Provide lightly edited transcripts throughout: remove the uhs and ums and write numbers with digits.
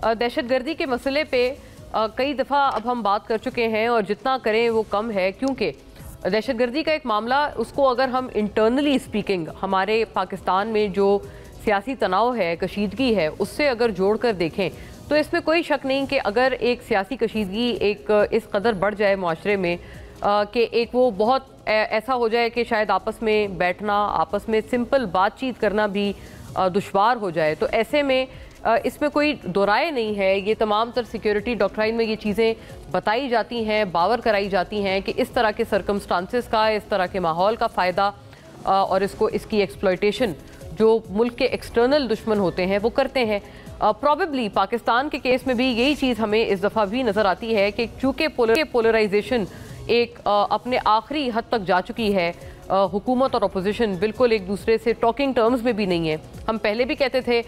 दहशतगर्दी के मसले पे कई दफ़ा अब हम बात कर चुके हैं और जितना करें वो कम है, क्योंकि दहशतगर्दी का एक मामला, उसको अगर हम इंटरनली स्पीकिंग हमारे पाकिस्तान में जो सियासी तनाव है, कशीदगी है, उससे अगर जोड़ कर देखें तो इसमें कोई शक नहीं कि अगर एक सियासी कशीदगी एक इस कदर बढ़ जाए माशरे में कि एक वो बहुत ऐसा हो जाए कि शायद आपस में बैठना, आपस में सिंपल बातचीत करना भी दुश्वार हो जाए, तो ऐसे में इसमें कोई दोराए नहीं है। ये तमाम तर सिक्योरिटी डॉक्ट्राइन में ये चीज़ें बताई जाती हैं, बावर कराई जाती हैं कि इस तरह के सर्कमस्टांसेस का, इस तरह के माहौल का फ़ायदा और इसकी एक्सप्लॉयटेशन जो मुल्क के एक्सटर्नल दुश्मन होते हैं वो करते हैं। प्रॉबेबली पाकिस्तान के केस में भी यही चीज़ हमें इस दफ़ा भी नज़र आती है कि चूँकि पोलराइजेशन एक अपने आखिरी हद तक जा चुकी है, हुकूमत और अपोजिशन बिल्कुल एक दूसरे से टॉकिंग टर्म्स में भी नहीं है। हम पहले भी कहते थे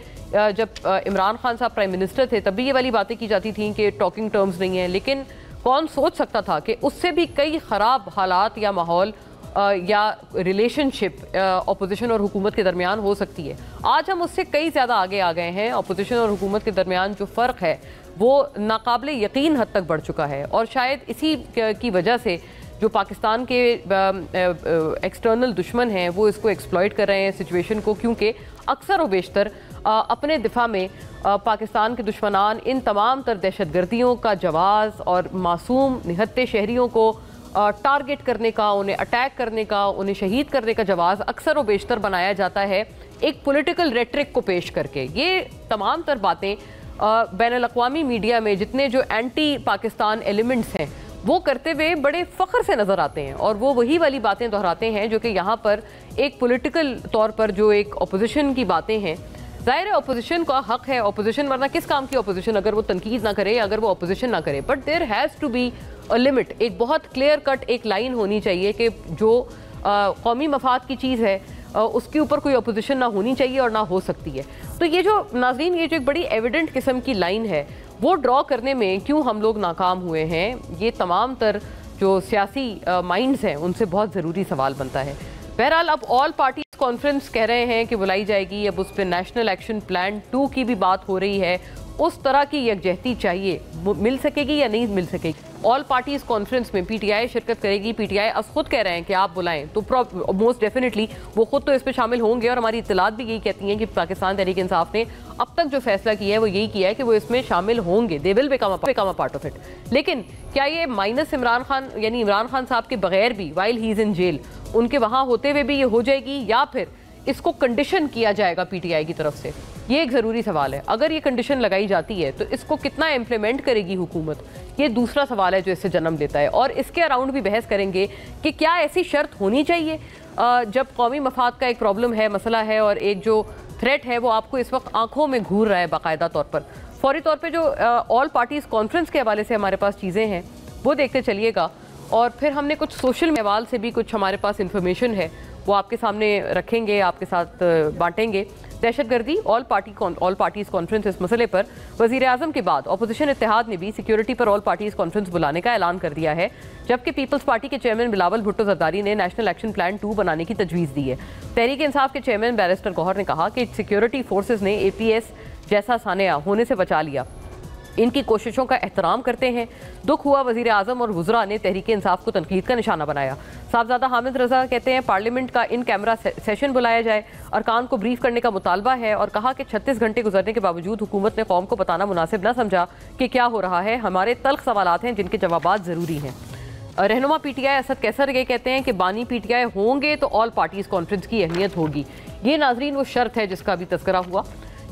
जब इमरान खान साहब प्राइम मिनिस्टर थे तब भी ये वाली बातें की जाती थी कि टॉकिंग टर्म्स नहीं है, लेकिन कौन सोच सकता था कि उससे भी कई ख़राब हालात या माहौल या रिलेशनशिप अपोजिशन और हुकूमत के दरमियान हो सकती है। आज हम उससे कई ज़्यादा आगे आ गए हैं। अपोजिशन और हुकूमत के दरमियान जो फ़र्क है वो नाकाबिले यकीन हद तक बढ़ चुका है और शायद इसी की वजह से जो पाकिस्तान के एक्सटर्नल दुश्मन हैं वो इसको एक्सप्लॉइट कर रहे हैं सिचुएशन को, क्योंकि अक्सर व बेशतर अपने दिफा में पाकिस्तान के दुश्मनान इन तमाम तर दहशतगर्दियों का जवाज़ और मासूम निहत्ते शहरियों को टारगेट करने का, उन्हें अटैक करने का, उन्हें शहीद करने का जवाज़ अक्सर व बेशतर बनाया जाता है एक पॉलिटिकल रेटरिक को पेश करके। ये तमाम तर बातें बैनुल-अक़वामी मीडिया में जितने जो एंटी पाकिस्तान एलिमेंट्स हैं वो करते हुए बड़े फ़ख्र से नज़र आते हैं और वो वही वाली बातें दोहराते हैं जो कि यहाँ पर एक पॉलिटिकल तौर पर जो एक अपोजिशन की बातें हैं। ज़ाहिर है अपोजिशन का हक़ है, अपोजिशन वरना किस काम की अपोजिशन अगर वो तनकीद ना करे, अगर वो अपोजिशन ना करे, but there has to be a limit. एक बहुत क्लियर कट एक लाइन होनी चाहिए कि जो कौमी मफाद की चीज़ है उसके ऊपर कोई अपोजिशन ना होनी चाहिए और ना हो सकती है। तो ये जो नाज़रीन, ये जो एक बड़ी एविडेंट किस्म की लाइन है वो ड्रॉ करने में क्यों हम लोग नाकाम हुए हैं, ये तमाम तर जो सियासी माइंड्स हैं उनसे बहुत ज़रूरी सवाल बनता है। बहरहाल अब ऑल पार्टीज कॉन्फ्रेंस कह रहे हैं कि बुलाई जाएगी, अब उस पर नेशनल एक्शन प्लान 2 की भी बात हो रही है। उस तरह की यकजहती चाहिए, मिल सकेगी या नहीं मिल सकेगी। ऑल पार्टीज कॉन्फ्रेंस में पीटीआई शिरकत करेगी। पीटीआई अब खुद कह रहे हैं कि आप बुलाएं तो मोस्ट डेफिनेटली वो खुद तो इस पर शामिल होंगे और हमारी इत्तलात भी यही कहती हैं कि पाकिस्तान तहरीक इंसाफ ने अब तक जो फैसला किया है वो यही किया है कि वो इसमें शामिल होंगे, they will become a part of it. लेकिन क्या ये माइनस इमरान खान यानी इमरान खान साहब के बगैर भी, while he is in jail, उनके वहाँ होते हुए भी ये हो जाएगी या फिर इसको कंडीशन किया जाएगा पीटीआई की तरफ से? ये एक ज़रूरी सवाल है। अगर ये कंडीशन लगाई जाती है तो इसको कितना इम्प्लीमेंट करेगी हुकूमत, ये दूसरा सवाल है जो इससे जन्म लेता है। और इसके अराउंड भी बहस करेंगे कि क्या ऐसी शर्त होनी चाहिए जब कौमी मफाद का एक प्रॉब्लम है, मसला है और एक जो थ्रेट है वो आपको इस वक्त आंखों में घूर रहा है बाकायदा तौर पर। फौरी तौर पर जो ऑल पार्टीज़ कॉन्फ्रेंस के हवाले से हमारे पास चीज़ें हैं वो देखते चलिएगा और फिर हमने कुछ सोशल हवाले से भी कुछ हमारे पास इंफॉर्मेशन है वो आपके सामने रखेंगे, आपके साथ बांटेंगे। दहशतगर्दी ऑल पार्टीज़ कॉन्फ्रेंस, इस मसले पर वज़ीर आज़म के बाद अपोजिशन इत्तेहाद ने भी सिक्योरिटी पर ऑल पार्टीज़ कॉन्फ्रेंस बुलाने का ऐलान कर दिया है, जबकि पीपल्स पार्टी के चेयरमैन बिलावल भुट्टो जरदारी ने नेशनल एक्शन प्लान 2 बनाने की तजवीज़ दी है। तहरीक इंसाफ के चेयरमैन बैरिस्टर गौहर ने कहा कि सिक्योरिटी फोर्सेज ने APS जैसा सानिया होने से बचा लिया, इनकी कोशिशों का एहतराम करते हैं। दुख हुआ वज़ीर आज़म और वुज़रा ने तहरीक इंसाफ को तनकीद का निशाना बनाया। साहबजादा हामिद रज़ा कहते हैं पार्लियामेंट का इन कैमरा सेशन बुलाया जाए, अरकान को ब्रीफ करने का मुतालबा है और कहा कि 36 घंटे गुजरने के बावजूद हुकूमत ने कौम को बताना मुनासिब न समझा कि क्या हो रहा है। हमारे तल्ख सवालात हैं जिनके जवाबात ज़रूरी हैं। रहनुमा PTI असद कैसर ये कहते हैं कि बानी PTI होंगे तो ऑल पार्टीज़ कॉन्फ्रेंस की अहमियत होगी। ये नाजरीन वो शर्त है जिसका भी तज़किरा हुआ।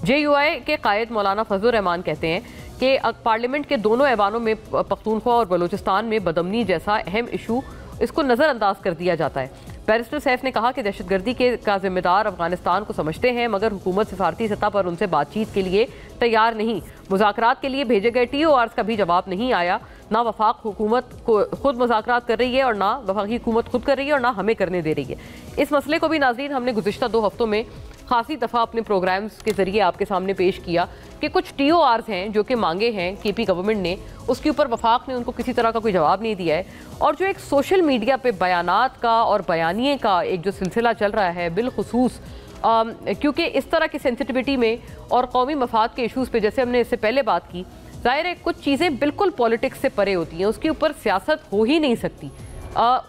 JUI के कायद मौलाना फजलुर रहमान कहते हैं कि पार्लियामेंट के दोनों ऐवानों में पख्तूनख्वा और बलूचिस्तान में बदअमनी जैसा अहम इशू, इसको नज़रअंदाज कर दिया जाता है। बैरिस्टर सैफ ने कहा कि दहशतगर्दी का जिम्मेदार अफगानिस्तान को समझते हैं, मगर हुकूमत सिफारती सतह पर उनसे बातचीत के लिए तैयार नहीं। मुज़ाकरात के लिए भेजे गए TORs का भी जवाब नहीं आया। ना वफाक हुकूमत को खुद मुज़ाकरात कर रही है और ना वफाकी हुकूमत खुद कर रही है और ना हमें करने दे रही है। इस मसले को भी नाज़रीन हमने गुज़िश्ता 2 हफ्तों में खासी दफ़ा अपने प्रोग्राम्स के ज़रिए आपके सामने पेश किया कि कुछ TORs हैं जो कि मांगे हैं KP गवर्नमेंट ने, उसके ऊपर वफाक ने उनको किसी तरह का कोई जवाब नहीं दिया है। और जो एक सोशल मीडिया पे बयानात का और बयानिए का एक जो सिलसिला चल रहा है, बिलखुसूस क्योंकि इस तरह की सेंसिटिविटी में और कौमी मफाद के इशूज़ पे जैसे हमने इससे पहले बात की, ज़ाहिर है कुछ चीज़ें बिल्कुल पॉलिटिक्स से परे होती हैं, उसके ऊपर सियासत हो ही नहीं सकती।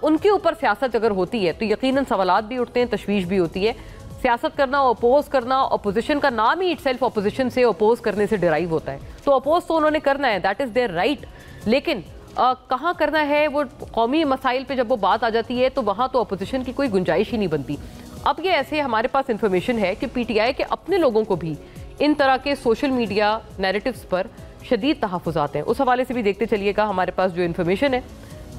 उनके ऊपर सियासत अगर होती है तो यकीनन सवालात भी उठते हैं, तशवीश भी होती है। सियासत करना, अपोज करना, अपोजिशन का नाम ही इटसेल्फ अपोजिशन से अपोज करने से डिराइव होता है, तो अपोज तो उन्होंने करना है, दैट इज़ देयर राइट। लेकिन कहाँ करना है, वो कौमी मसाइल पे जब वो बात आ जाती है तो वहाँ तो अपोजिशन की कोई गुंजाइश ही नहीं बनती। अब ये ऐसे हमारे पास इंफॉर्मेशन है कि पीटीआई के अपने लोगों को भी इन तरह के सोशल मीडिया नैरेटिव्स पर शदीद तहफ़्फ़ुज़ात हैं। उस हवाले से भी देखते चलिएगा हमारे पास जो इन्फॉर्मेशन है,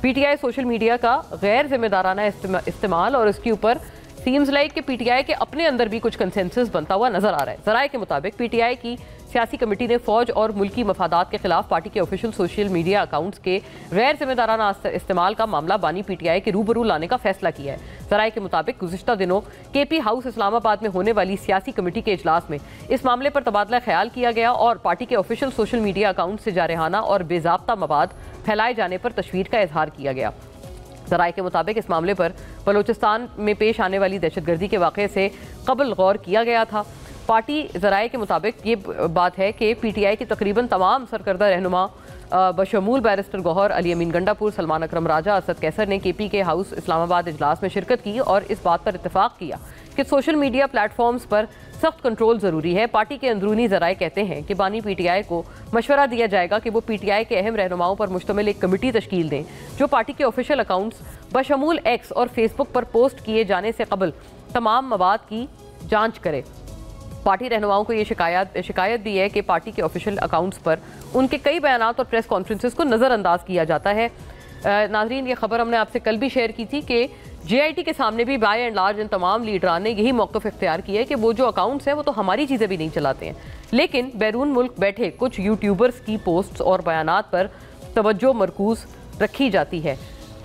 पीटीआई सोशल मीडिया का गैर जिम्मेदाराना इस्तेमाल और इसके ऊपर सीम्स लाइक कि पीटीआई के अपने अंदर भी कुछ कंसेंसस बनता हुआ नजर आ रहा है। ज़राए के मुताबिक पीटीआई की सियासी कमेटी ने फौज और मुल्की मफादात के खिलाफ पार्टी के ऑफिशियल सोशल मीडिया अकाउंट्स के गैर जिम्मेदाराना इस्तेमाल का मामला बानी पीटीआई के रूबरू लाने का फैसला किया है। ज़राए के मुताबिक गुज़िश्ता दिनों केपी हाउस इस्लामाबाद में होने वाली सियासी कमेटी के इजलास में इस मामले पर तबादला ख्याल किया गया और पार्टी के ऑफिशियल सोशल मीडिया अकाउंट से जारहाना और बेज़ाब्ता मवाद फैलाए जाने पर तशवीर का इजहार किया गया। ज़राए के मुताबिक इस मामले पर बलूचिस्तान में पेश आने वाली दहशतगर्दी के वाक़े से कबल गौर किया गया था। पार्टी ज़राए के मुताबिक ये बात है कि पीटीआई की तकरीबन तमाम सरकर्दा रहनुमा बशमूल बैरिस्टर गौहर, अली अमीन गंडापुर, सलमान अकरम राजा, असद कैसर ने केपी के हाउस इस्लामाबाद इजलास में शिरकत की और इस बात पर इत्तफाक किया कि सोशल मीडिया प्लेटफॉर्म्स पर सख्त कंट्रोल ज़रूरी है। पार्टी के अंदरूनी ज़राए कहते हैं कि बानी पीटीआई को मशवरा दिया जाएगा कि वो पीटीआई के अहम रहनुमाओं पर मुश्तमिल एक कमेटी तश्कील दें जो पार्टी के ऑफिशियल अकाउंट्स बशमूल एक्स और फेसबुक पर पोस्ट किए जाने से कबल तमाम मवाद की जाँच करे। पार्टी रहनुमाओं को ये शिकायत भी है कि पार्टी के ऑफिशियल अकाउंट्स पर उनके कई बयानात और प्रेस कॉन्फ्रेंसेस को नज़रअंदाज किया जाता है। नाजरीन, ये खबर हमने आपसे कल भी शेयर की थी कि जेआईटी के सामने भी बाय एंड लार्ज इन तमाम लीडरान ने यही मौक़िफ़ इख्तियार किया है कि वो जो अकाउंट्स हैं वो तो हमारी चीज़ें भी नहीं चलाते हैं, लेकिन बैरून मुल्क बैठे कुछ यूट्यूबर्स की पोस्ट्स और बयानात पर तवज्जो मरकूज़ रखी जाती है।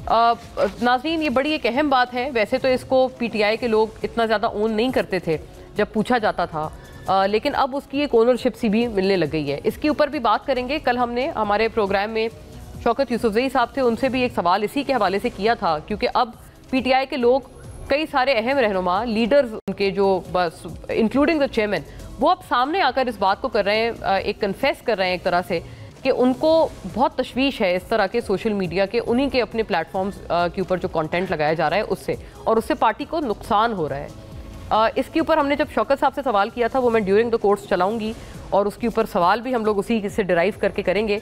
नाजरीन, ये बड़ी एक अहम बात है। वैसे तो इसको पीटीआई के लोग इतना ज़्यादा ओन नहीं करते थे जब पूछा जाता था, लेकिन अब उसकी एक ओनरशिप सी भी मिलने लग गई है। इसके ऊपर भी बात करेंगे। कल हमने हमारे प्रोग्राम में शौकत यूसुफजई साहब थे, उनसे भी एक सवाल इसी के हवाले से किया था, क्योंकि अब पीटीआई के लोग कई सारे अहम रहनुमा लीडर्स उनके जो बस इंक्लूडिंग द चेयरमैन, वो अब सामने आकर इस बात को कर रहे हैं, एक कन्फेस कर रहे हैं एक तरह से कि उनको बहुत तशवीश है इस तरह के सोशल मीडिया के, उन्हीं के अपने प्लेटफॉर्म्स के ऊपर जो कंटेंट लगाया जा रहा है उससे, और उससे पार्टी को नुकसान हो रहा है। इसके ऊपर हमने जब शौकत साहब से सवाल किया था वो मैं ड्यूरिंग द कोर्स चलाऊंगी और उसके ऊपर सवाल भी हम लोग उसी से डिराइव करके करेंगे।